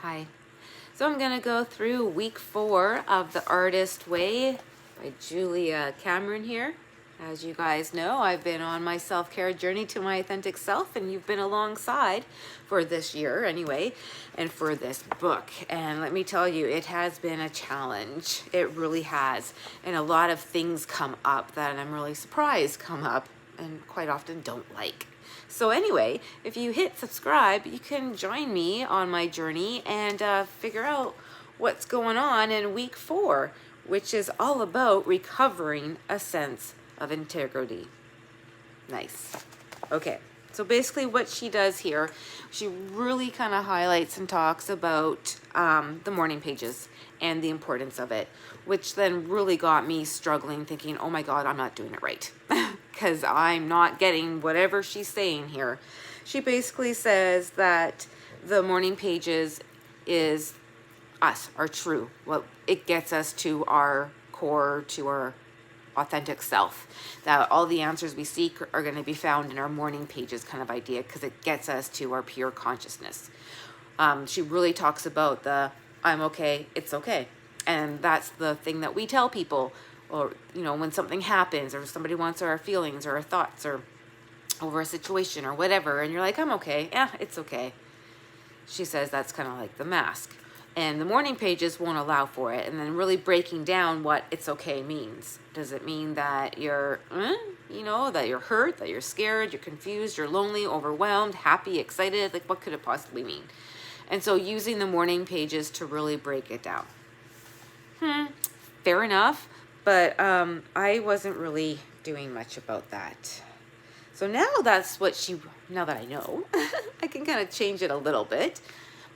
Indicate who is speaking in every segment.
Speaker 1: Hi. So I'm going to go through week 4 of The Artist Way by Julia Cameron here. As you guys know, I've been on my self-care journey to my authentic self, and you've been alongside for this year anyway, and for this book. And let me tell you, it has been a challenge. It really has. And a lot of things come up that I'm really surprised come up and quite often don't like. So anyway, if you hit subscribe, you can join me on my journey and figure out what's going on in week 4, which is all about recovering a sense of integrity. Nice. Okay, so basically what she does here, she really kind of highlights and talks about the morning pages and the importance of it, which then really got me struggling, thinking, oh my God, I'm not doing it right. Because I'm not getting whatever she's saying here. She basically says that the morning pages is us, our true. What it gets us to our core, to our authentic self. That all the answers we seek are going to be found in our morning pages kind of idea, because it gets us to our pure consciousness. She really talks about the I'm okay, it's okay. And that's the thing that we tell people, or when something happens or somebody wants our feelings or our thoughts or over a situation or whatever, and you're like, I'm okay, yeah, it's okay. She says that's kind of like the mask, and the morning pages won't allow for it. And then really breaking down what it's okay means. Does it mean that you're that you're hurt, that you're scared, you're confused, you're lonely, overwhelmed, happy, excited? Like, what could it possibly mean? And so using the morning pages to really break it down. Fair enough. But I wasn't really doing much about that. So now now that I know, I can kind of change it a little bit.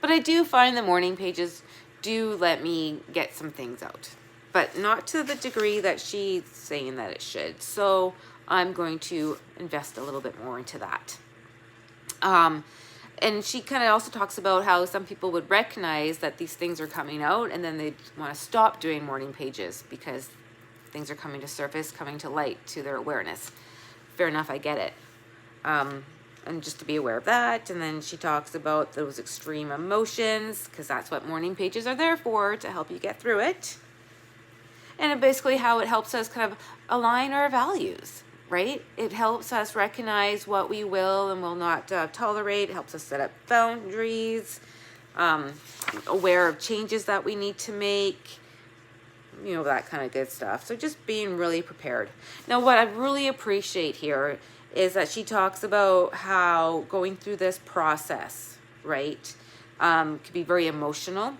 Speaker 1: But I do find the morning pages do let me get some things out. But not to the degree that she's saying that it should. So I'm going to invest a little bit more into that. And she kind of also talks about how some people would recognize that these things are coming out, and then they want to stop doing morning pages because things are coming to surface, coming to light, to their awareness. Fair enough, I get it. And just to be aware of that. And then she talks about those extreme emotions, because that's what morning pages are there for, to help you get through it. And basically how it helps us kind of align our values, right? It helps us recognize what we will and will not tolerate. It helps us set up boundaries, aware of changes that we need to make, that kind of good stuff. So just being really prepared. Now, what I really appreciate here is that she talks about how going through this process, right, could be very emotional,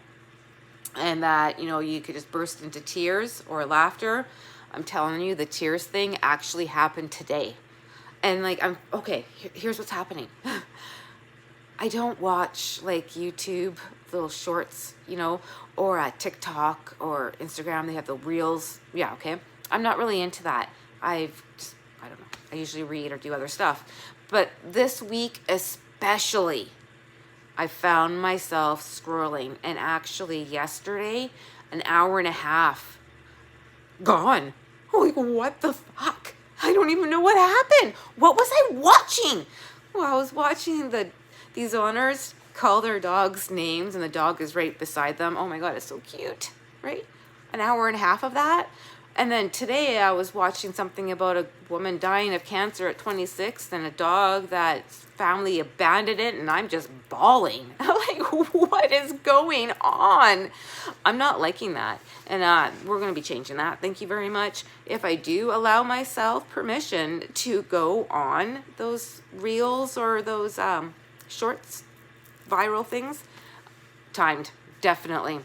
Speaker 1: and that, you could just burst into tears or laughter. I'm telling you, the tears thing actually happened today. And here's what's happening. I don't watch like YouTube little shorts, or TikTok or Instagram. They have the reels. Yeah, okay. I'm not really into that. I don't know. I usually read or do other stuff. But this week especially, I found myself scrolling. And actually yesterday, an hour and a half gone. Like, what the fuck? I don't even know what happened. What was I watching? Well, I was watching these owners call their dogs names, and the dog is right beside them. Oh my God, it's so cute, right? An hour and a half of that. And then today I was watching something about a woman dying of cancer at 26 and a dog that family abandoned it, and I'm just bawling. Like, what is going on? I'm not liking that. And we're going to be changing that. Thank you very much. If I do allow myself permission to go on those reels or those shorts, viral things, timed, definitely.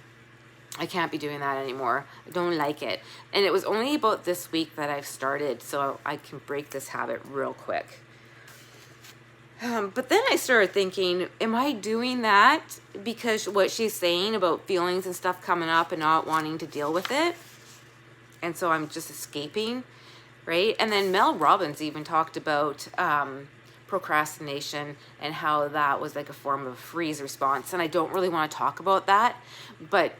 Speaker 1: I can't be doing that anymore. I don't like it. And it was only about this week that I've started, so I can break this habit real quick. But then I started thinking, am I doing that because what she's saying about feelings and stuff coming up and not wanting to deal with it? And so I'm just escaping, right? And then Mel Robbins even talked about procrastination and how that was like a form of freeze response. And I don't really want to talk about that, but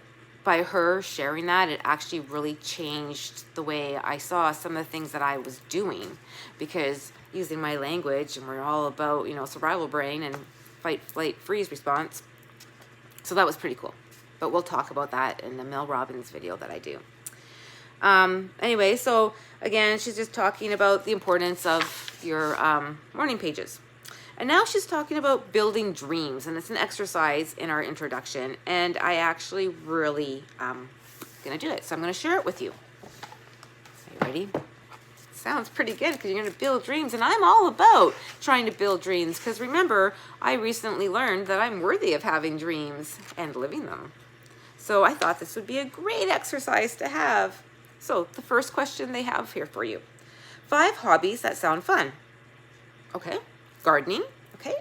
Speaker 1: by her sharing that, it actually really changed the way I saw some of the things that I was doing, because using my language, and we're all about, survival brain and fight, flight, freeze response, So that was pretty cool. But we'll talk about that in the Mel Robbins video that I do. Anyway, so again, she's just talking about the importance of your morning pages. And now she's talking about building dreams, and it's an exercise in our introduction, and I actually really gonna do it. So I'm gonna share it with you. Are you ready? Sounds pretty good because you're gonna build dreams, and I'm all about trying to build dreams because remember, I recently learned that I'm worthy of having dreams and living them. So I thought this would be a great exercise to have. So the first question they have here for you. 5 hobbies that sound fun. Okay. Gardening. Okay.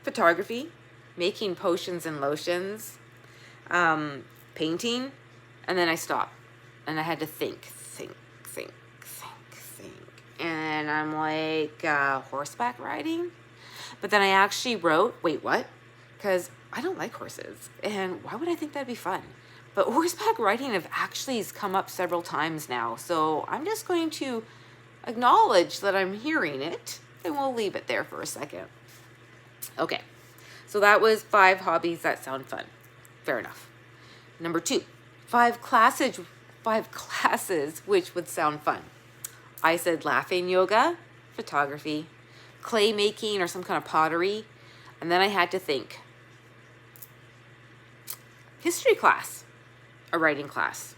Speaker 1: Photography. Making potions and lotions. Painting. And then I stopped. And I had to think. And I'm like, horseback riding? But then I actually wrote, wait, what? Because I don't like horses. And why would I think that'd be fun? But horseback riding have actually come up several times now. So I'm just going to acknowledge that I'm hearing it. And we'll leave it there for a second. Okay. So that was 5 hobbies that sound fun. Fair enough. Number 2, 5 classes which would sound fun. I said laughing yoga, photography, clay making or some kind of pottery. And then I had to think. History class, a writing class.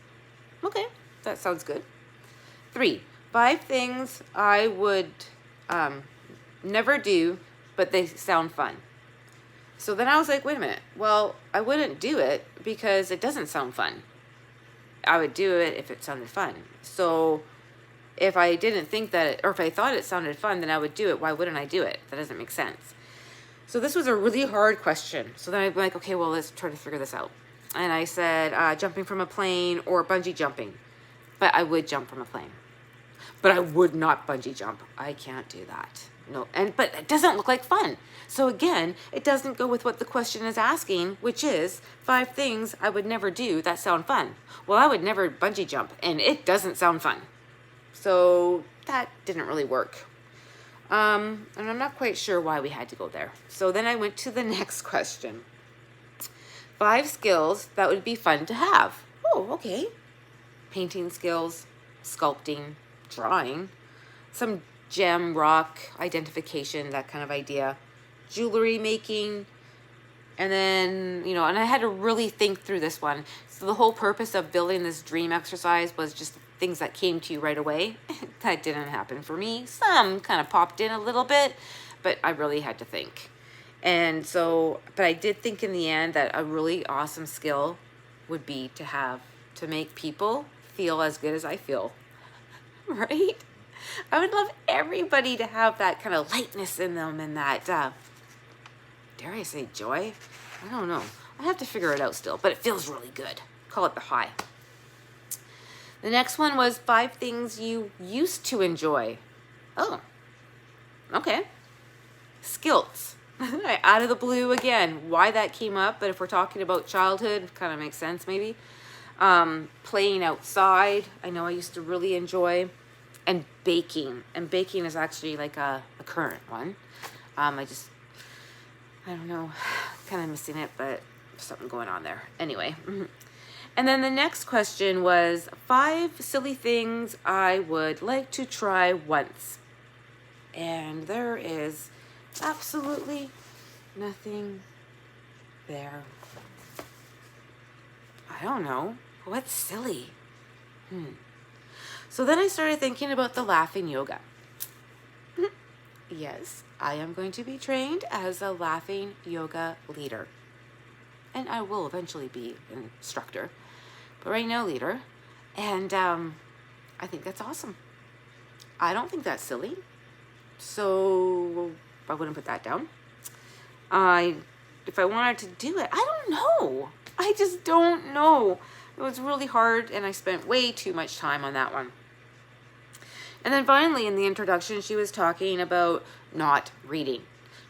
Speaker 1: Okay, that sounds good. 3, 5 things I would never do, but they sound fun. So then I was like, wait a minute. Well, I wouldn't do it because it doesn't sound fun. I would do it if it sounded fun. So if I didn't think that, or if I thought it sounded fun, then I would do it. Why wouldn't I do it? That doesn't make sense. So this was a really hard question. So then I'm like, okay, well, let's try to figure this out. And I said jumping from a plane or bungee jumping. But I would jump from a plane. But I would not bungee jump. I can't do that. No, but it doesn't look like fun. So again, it doesn't go with what the question is asking, which is 5 things I would never do that sound fun. Well, I would never bungee jump, and it doesn't sound fun. So that didn't really work. And I'm not quite sure why we had to go there. So then I went to the next question. 5 skills that would be fun to have. Oh, okay. Painting skills, sculpting, drawing, some gem rock identification, that kind of idea, jewelry making, and then, and I had to really think through this one. So the whole purpose of building this dream exercise was just things that came to you right away. That didn't happen for me. Some kind of popped in a little bit, but I really had to think. And so, but I did think in the end that a really awesome skill would be to make people feel as good as I feel, right? I would love everybody to have that kind of lightness in them and that, dare I say joy? I don't know. I have to figure it out still, but it feels really good. Call it the high. The next one was 5 things you used to enjoy. Oh, okay. Skills. Out of the blue again. Why that came up, but if we're talking about childhood, kind of makes sense maybe. Playing outside. I know I used to really enjoy. And baking. And baking is actually like a current one. I don't know, kind of missing it, but something going on there. Anyway. And then the next question was 5 silly things I would like to try once. And there is absolutely nothing there. I don't know. What's silly? So then I started thinking about the laughing yoga. Yes, I am going to be trained as a laughing yoga leader. And I will eventually be an instructor. But right now, leader. And I think that's awesome. I don't think that's silly. So I wouldn't put that down. If I wanted to do it, I don't know. I just don't know. It was really hard, and I spent way too much time on that one. And then finally, in the introduction, she was talking about not reading.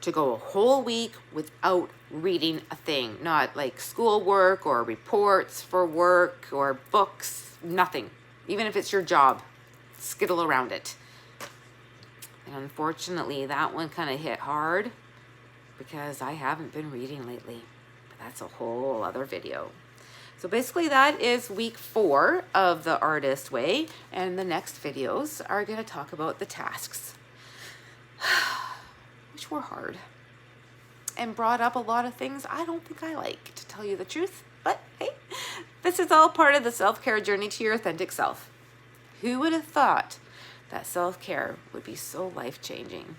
Speaker 1: To go a whole week without reading a thing. Not like schoolwork or reports for work or books. Nothing. Even if it's your job. Skittle around it. And unfortunately, that one kind of hit hard because I haven't been reading lately. But that's a whole other video. So basically that is week 4 of the Artist Way, and the next videos are going to talk about the tasks, which were hard and brought up a lot of things I don't think I like, to tell you the truth. But hey, this is all part of the self-care journey to your authentic self. Who would have thought that self-care would be so life-changing?